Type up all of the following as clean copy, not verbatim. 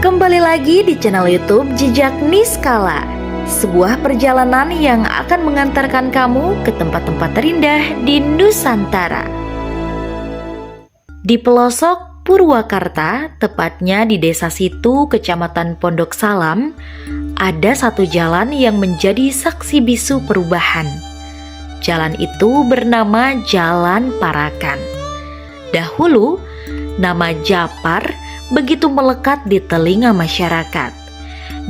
Kembali lagi di channel YouTube Jejak Niskala, sebuah perjalanan yang akan mengantarkan kamu ke tempat-tempat terindah di Nusantara. Di pelosok Purwakarta, tepatnya di Desa Situ, Kecamatan Pondok Salam, ada satu jalan yang menjadi saksi bisu perubahan. Jalan itu bernama Jalan Parakan. Dahulu, nama Japar begitu melekat di telinga masyarakat.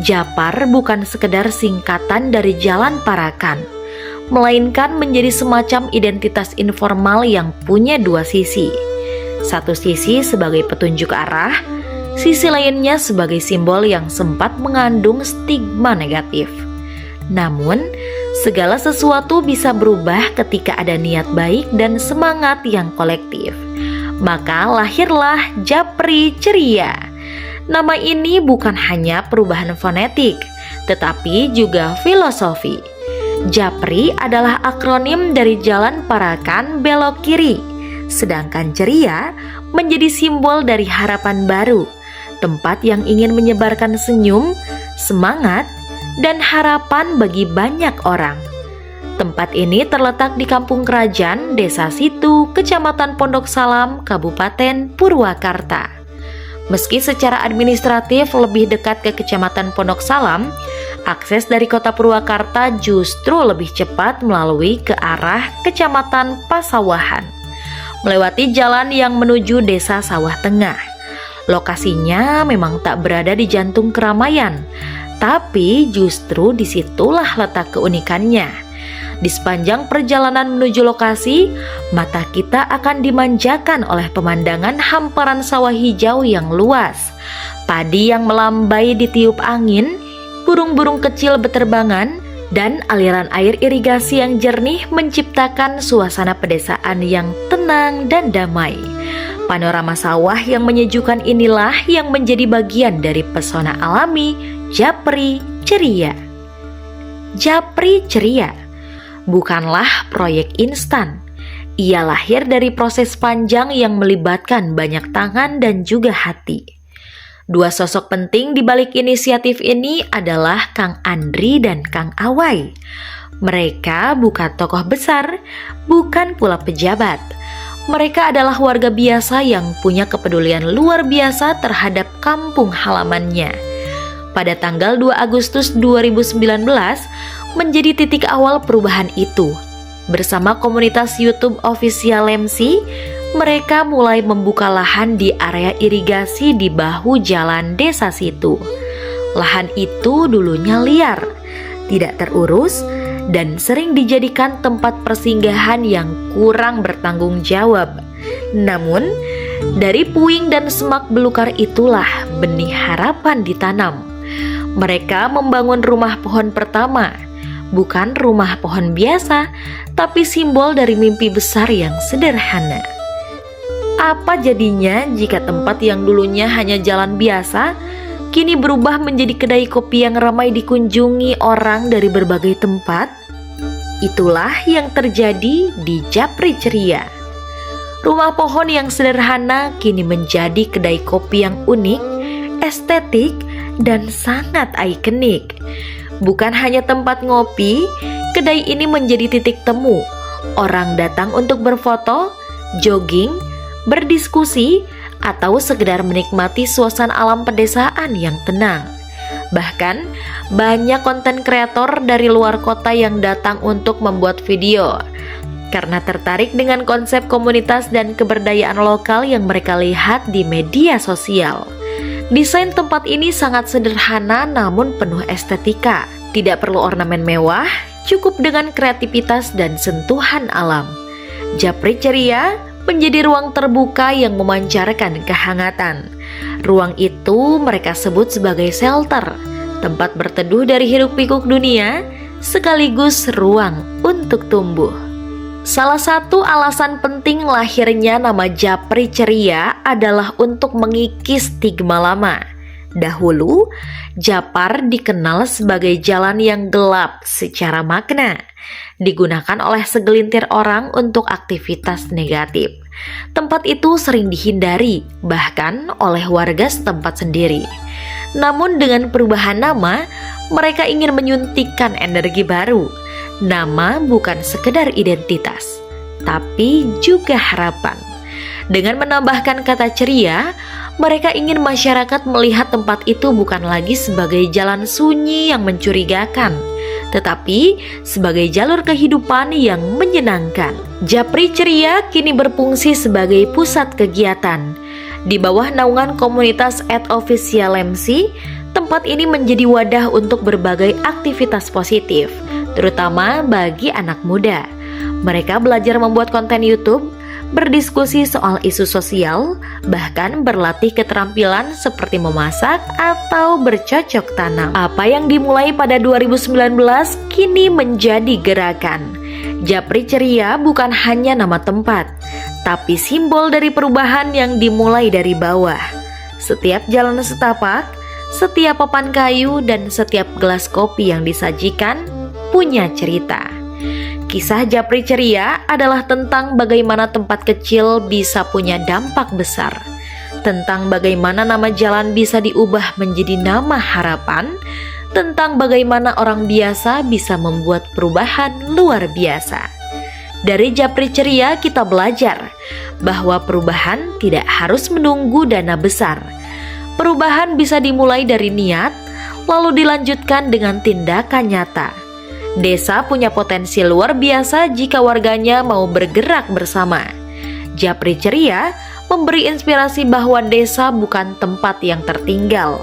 Japar bukan sekedar singkatan dari Jalan Parakan, melainkan menjadi semacam identitas informal yang punya dua sisi. Satu sisi sebagai petunjuk arah, sisi lainnya sebagai simbol yang sempat mengandung stigma negatif. Namun, segala sesuatu bisa berubah ketika ada niat baik dan semangat yang kolektif. Maka lahirlah Japri Ceria. Nama ini bukan hanya perubahan fonetik, tetapi juga filosofi. Japri adalah akronim dari Jalan Parakan belok kiri, sedangkan ceria menjadi simbol dari harapan baru, tempat yang ingin menyebarkan senyum, semangat, dan harapan bagi banyak orang. Tempat ini terletak di Kampung Kerajaan, Desa Situ, Kecamatan Pondok Salam, Kabupaten Purwakarta. Meski secara administratif lebih dekat ke Kecamatan Pondok Salam, akses dari kota Purwakarta justru lebih cepat melalui ke arah Kecamatan Pasawahan, melewati jalan yang menuju Desa Sawah Tengah. Lokasinya memang tak berada di jantung keramaian, tapi justru disitulah letak keunikannya. Di sepanjang perjalanan menuju lokasi, mata kita akan dimanjakan oleh pemandangan hamparan sawah hijau yang luas, padi yang melambai ditiup angin, burung-burung kecil beterbangan, dan aliran air irigasi yang jernih menciptakan suasana pedesaan yang tenang dan damai. Panorama sawah yang menyejukkan inilah yang menjadi bagian dari pesona alami Japri Ceria. Japri Ceria bukanlah proyek instan. Ia lahir dari proses panjang yang melibatkan banyak tangan dan juga hati. Dua sosok penting di balik inisiatif ini adalah Kang Andri dan Kang Awai. Mereka bukan tokoh besar, bukan pula pejabat. Mereka adalah warga biasa yang punya kepedulian luar biasa terhadap kampung halamannya. Pada tanggal 2 Agustus 2019, menjadi titik awal perubahan itu. Bersama komunitas YouTube Official MC, mereka mulai membuka lahan di area irigasi di bahu jalan Desa Situ. Lahan itu dulunya liar, tidak terurus, dan sering dijadikan tempat persinggahan yang kurang bertanggung jawab. Namun, dari puing dan semak belukar itulah benih harapan ditanam. Mereka membangun rumah pohon pertama, bukan rumah pohon biasa, tapi simbol dari mimpi besar yang sederhana. Apa jadinya jika tempat yang dulunya hanya jalan biasa, kini berubah menjadi kedai kopi yang ramai dikunjungi orang dari berbagai tempat? Itulah yang terjadi di Japri Ceria. Rumah pohon yang sederhana kini menjadi kedai kopi yang unik, estetik, dan sangat ikonik. Bukan hanya tempat ngopi, kedai ini menjadi titik temu. Orang datang untuk berfoto, jogging, berdiskusi, atau sekedar menikmati suasana alam pedesaan yang tenang. Bahkan, banyak konten kreator dari luar kota yang datang untuk membuat video karena tertarik dengan konsep komunitas dan keberdayaan lokal yang mereka lihat di media sosial. Desain tempat ini sangat sederhana namun penuh estetika. Tidak perlu ornamen mewah, cukup dengan kreativitas dan sentuhan alam. Japri Ceria menjadi ruang terbuka yang memancarkan kehangatan. Ruang itu mereka sebut sebagai shelter, tempat berteduh dari hiruk-pikuk dunia, sekaligus ruang untuk tumbuh. Salah satu alasan penting lahirnya nama Japri Ceria adalah untuk mengikis stigma lama. Dahulu, Japar dikenal sebagai jalan yang gelap secara makna, digunakan oleh segelintir orang untuk aktivitas negatif. Tempat itu sering dihindari, bahkan oleh warga setempat sendiri. Namun dengan perubahan nama, mereka ingin menyuntikkan energi baru. Nama bukan sekedar identitas, tapi juga harapan. Dengan menambahkan kata ceria, mereka ingin masyarakat melihat tempat itu bukan lagi sebagai jalan sunyi yang mencurigakan, tetapi sebagai jalur kehidupan yang menyenangkan. Japri Ceria kini berfungsi sebagai pusat kegiatan. Di bawah naungan komunitas @official MC, tempat ini menjadi wadah untuk berbagai aktivitas positif, terutama bagi anak muda. Mereka belajar membuat konten YouTube, berdiskusi soal isu sosial, bahkan berlatih keterampilan seperti memasak atau bercocok tanam. Apa yang dimulai pada 2019 kini menjadi gerakan. Japri Ceria bukan hanya nama tempat, tapi simbol dari perubahan yang dimulai dari bawah. Setiap jalan setapak, setiap papan kayu, dan setiap gelas kopi yang disajikan punya cerita. Kisah Japri Ceria adalah tentang bagaimana tempat kecil bisa punya dampak besar, tentang bagaimana nama jalan bisa diubah menjadi nama harapan, tentang bagaimana orang biasa bisa membuat perubahan luar biasa. Dari Japri Ceria kita belajar bahwa perubahan tidak harus menunggu dana besar. Perubahan bisa dimulai dari niat, lalu dilanjutkan dengan tindakan nyata. Desa punya potensi luar biasa jika warganya mau bergerak bersama. Japri Ceria memberi inspirasi bahwa desa bukan tempat yang tertinggal,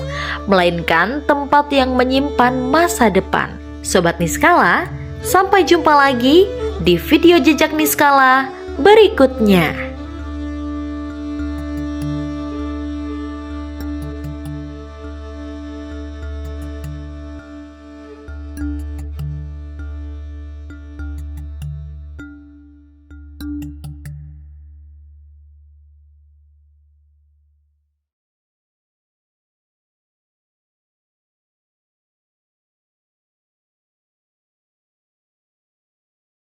melainkan tempat yang menyimpan masa depan. Sobat Niskala, sampai jumpa lagi di video Jejak Niskala berikutnya.